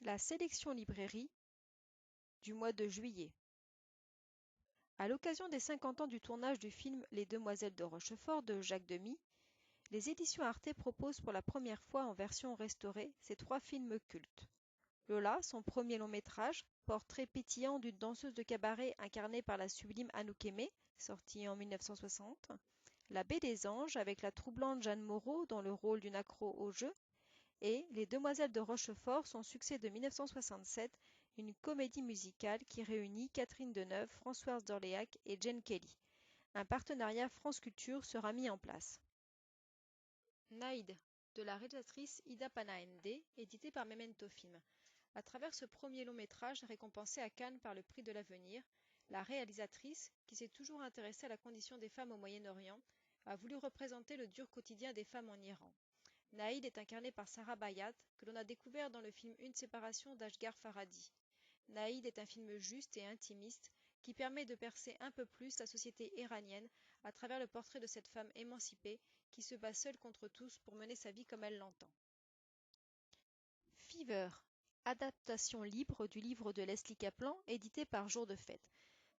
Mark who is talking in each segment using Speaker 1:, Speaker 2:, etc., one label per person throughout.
Speaker 1: La sélection librairie du mois de juillet. À l'occasion des 50 ans du tournage du film Les Demoiselles de Rochefort de Jacques Demy, les éditions Arte proposent pour la première fois en version restaurée ces 3 films cultes. Lola, son premier long métrage, portrait pétillant d'une danseuse de cabaret incarnée par la sublime Anouk Aimée, sorti en 1960. La Baie des Anges avec la troublante Jeanne Moreau dans le rôle d'une accro au jeu, et Les Demoiselles de Rochefort, son succès de 1967, une comédie musicale qui réunit Catherine Deneuve, Françoise d'Orléac et Jane Kelly. Un partenariat France Culture sera mis en place. Naïd, de la réalisatrice Ida Panaende, édité par Memento Film. À travers ce premier long métrage récompensé à Cannes par le Prix de l'Avenir, la réalisatrice, qui s'est toujours intéressée à la condition des femmes au Moyen-Orient, a voulu représenter le dur quotidien des femmes en Iran. Naïd est incarnée par Sarah Bayat, que l'on a découvert dans le film Une séparation d'Ashghar Farhadi. Naïd est un film juste et intimiste qui permet de percer un peu plus la société iranienne à travers le portrait de cette femme émancipée qui se bat seule contre tous pour mener sa vie comme elle l'entend. Fever, adaptation libre du livre de Leslie Kaplan, édité par Jour de Fête.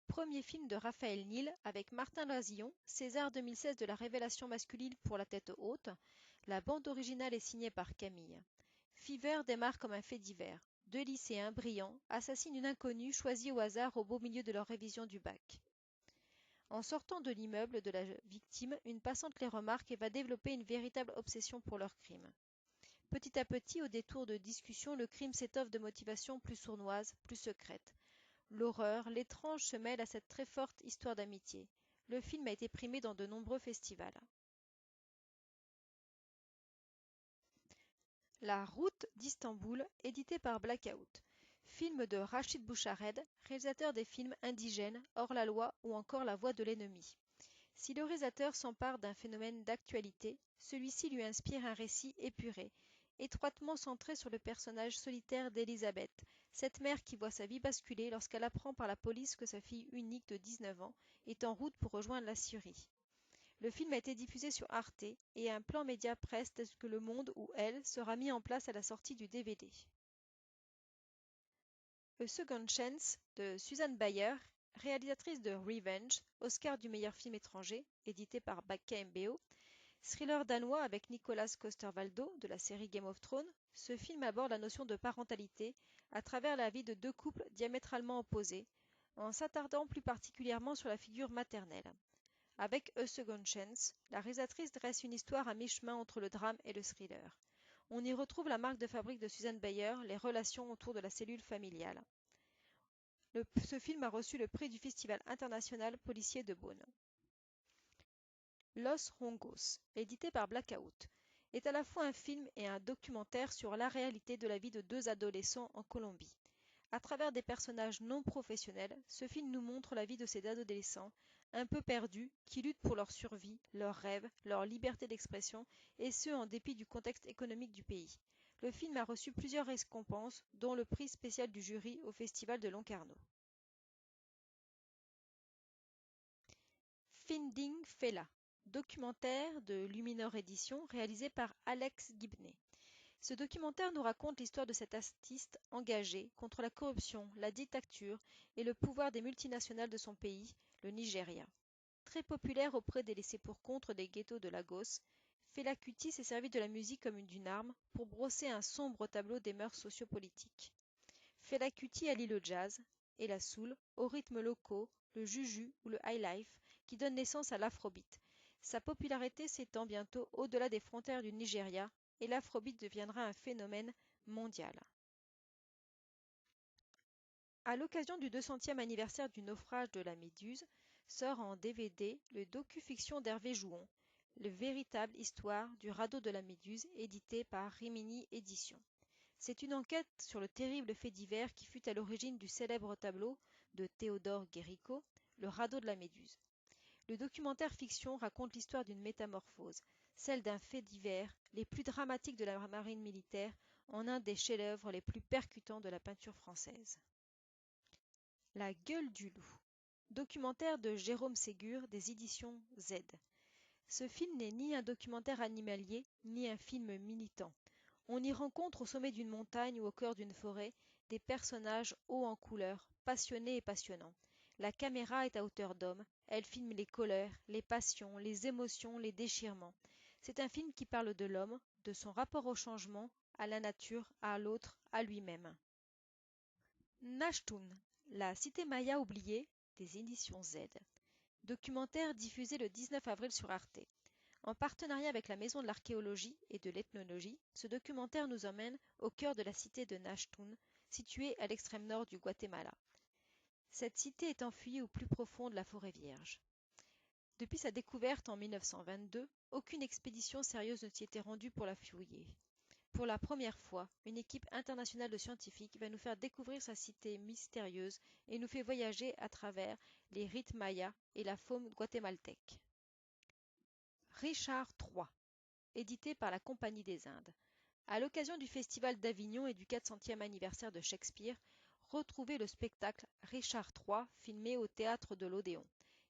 Speaker 1: Premier film de Raphaël Niel avec Martin Lazillon, César 2016 de la révélation masculine pour La tête haute. La bande originale est signée par Camille. Fever démarre comme un fait divers. 2 lycéens brillants assassinent une inconnue choisie au hasard au beau milieu de leur révision du bac. En sortant de l'immeuble de la victime, une passante les remarque et va développer une véritable obsession pour leur crime. Petit à petit, au détour de discussions, le crime s'étoffe de motivations plus sournoises, plus secrètes. L'horreur, l'étrange se mêlent à cette très forte histoire d'amitié. Le film a été primé dans de nombreux festivals. La route d'Istanbul, édité par Blackout. Film de Rachid Bouchareb, réalisateur des films Indigènes, Hors la loi ou encore La voix de l'ennemi. Si le réalisateur s'empare d'un phénomène d'actualité, celui-ci lui inspire un récit épuré, étroitement centré sur le personnage solitaire d'Elisabeth, cette mère qui voit sa vie basculer lorsqu'elle apprend par la police que sa fille unique de 19 ans est en route pour rejoindre la Syrie. Le film a été diffusé sur Arte et un plan média presse tel que Le Monde ou Elle sera mis en place à la sortie du DVD. A Second Chance de Susanne Bayer, réalisatrice de Revenge, Oscar du meilleur film étranger, édité par Baca MBO, thriller danois avec Nicolas Coster-Waldau de la série Game of Thrones, ce film aborde la notion de parentalité à travers la vie de 2 couples diamétralement opposés, en s'attardant plus particulièrement sur la figure maternelle. Avec A Second Chance, la réalisatrice dresse une histoire à mi-chemin entre le drame et le thriller. On y retrouve la marque de fabrique de Susanne Bayer, les relations autour de la cellule familiale. Ce film a reçu le prix du Festival international policier de Beaune. Los Hongos, édité par Blackout, est à la fois un film et un documentaire sur la réalité de la vie de 2 adolescents en Colombie. À travers des personnages non professionnels, ce film nous montre la vie de ces adolescents, un peu perdus, qui luttent pour leur survie, leurs rêves, leur liberté d'expression, et ce en dépit du contexte économique du pays. Le film a reçu plusieurs récompenses, dont le prix spécial du jury au Festival de Locarno. Finding Fela, documentaire de Luminor Éditions réalisé par Alex Gibney. Ce documentaire nous raconte l'histoire de cet artiste engagé contre la corruption, la dictature et le pouvoir des multinationales de son pays, le Nigeria. Très populaire auprès des laissés-pour-compte des ghettos de Lagos, Fela Kuti s'est servi de la musique comme d'une arme pour brosser un sombre tableau des mœurs sociopolitiques. Fela Kuti allie le jazz et la soul aux rythmes locaux, le juju ou le highlife qui donnent naissance à l'afrobeat. Sa popularité s'étend bientôt au-delà des frontières du Nigeria et l'afrobeat deviendra un phénomène mondial. À l'occasion du 200e anniversaire du naufrage de la Méduse, sort en DVD le docu-fiction d'Hervé Jouon, le véritable histoire du radeau de la Méduse, édité par Rimini Éditions. C'est une enquête sur le terrible fait divers qui fut à l'origine du célèbre tableau de Théodore Guéricault, Le radeau de la Méduse. Le documentaire fiction raconte l'histoire d'une métamorphose, celle d'un fait divers, les plus dramatiques de la marine militaire, en un des chefs-d'œuvre les plus percutants de la peinture française. La gueule du loup, documentaire de Jérôme Ségur des éditions Z. Ce film n'est ni un documentaire animalier, ni un film militant. On y rencontre au sommet d'une montagne ou au cœur d'une forêt des personnages hauts en couleurs, passionnés et passionnants. La caméra est à hauteur d'homme, elle filme les colères, les passions, les émotions, les déchirements. C'est un film qui parle de l'homme, de son rapport au changement, à la nature, à l'autre, à lui-même. Nashtun, la cité maya oubliée, des éditions Z. Documentaire diffusé le 19 avril sur Arte. En partenariat avec la Maison de l'archéologie et de l'ethnologie, ce documentaire nous emmène au cœur de la cité de Nashtun, située à l'extrême nord du Guatemala. Cette cité est enfouie au plus profond de la forêt vierge. Depuis sa découverte en 1922, aucune expédition sérieuse ne s'y était rendue pour la fouiller. Pour la première fois, une équipe internationale de scientifiques va nous faire découvrir sa cité mystérieuse et nous fait voyager à travers les rites mayas et la faune guatémaltèque. Richard III, édité par la Compagnie des Indes. À l'occasion du Festival d'Avignon et du 400e anniversaire de Shakespeare, retrouvez le spectacle Richard III filmé au théâtre de l'Odéon.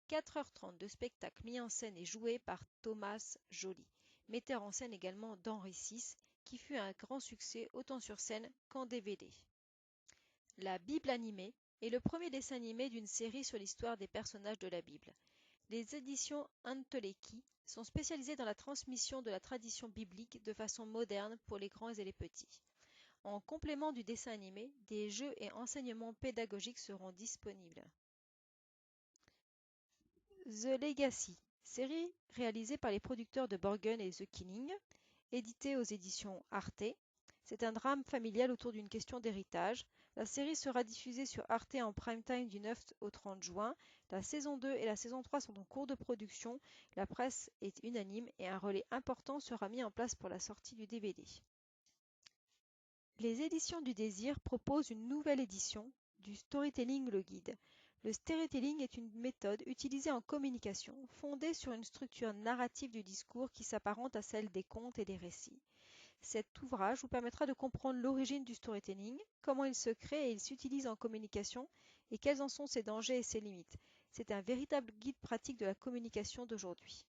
Speaker 1: 4h30 de spectacle mis en scène et joué par Thomas Joly, metteur en scène également d'Henri VI, qui fut un grand succès autant sur scène qu'en DVD. La Bible animée est le premier dessin animé d'une série sur l'histoire des personnages de la Bible. Les éditions Anteleki sont spécialisées dans la transmission de la tradition biblique de façon moderne pour les grands et les petits. En complément du dessin animé, des jeux et enseignements pédagogiques seront disponibles. The Legacy, série réalisée par les producteurs de Borgen et The Killing, éditée aux éditions Arte. C'est un drame familial autour d'une question d'héritage. La série sera diffusée sur Arte en prime time du 9 au 30 juin. La saison 2 et la saison 3 sont en cours de production. La presse est unanime et un relais important sera mis en place pour la sortie du DVD. Les éditions du Désir proposent une nouvelle édition du Storytelling le Guide. Le storytelling est une méthode utilisée en communication, fondée sur une structure narrative du discours qui s'apparente à celle des contes et des récits. Cet ouvrage vous permettra de comprendre l'origine du storytelling, comment il se crée et il s'utilise en communication, et quels en sont ses dangers et ses limites. C'est un véritable guide pratique de la communication d'aujourd'hui.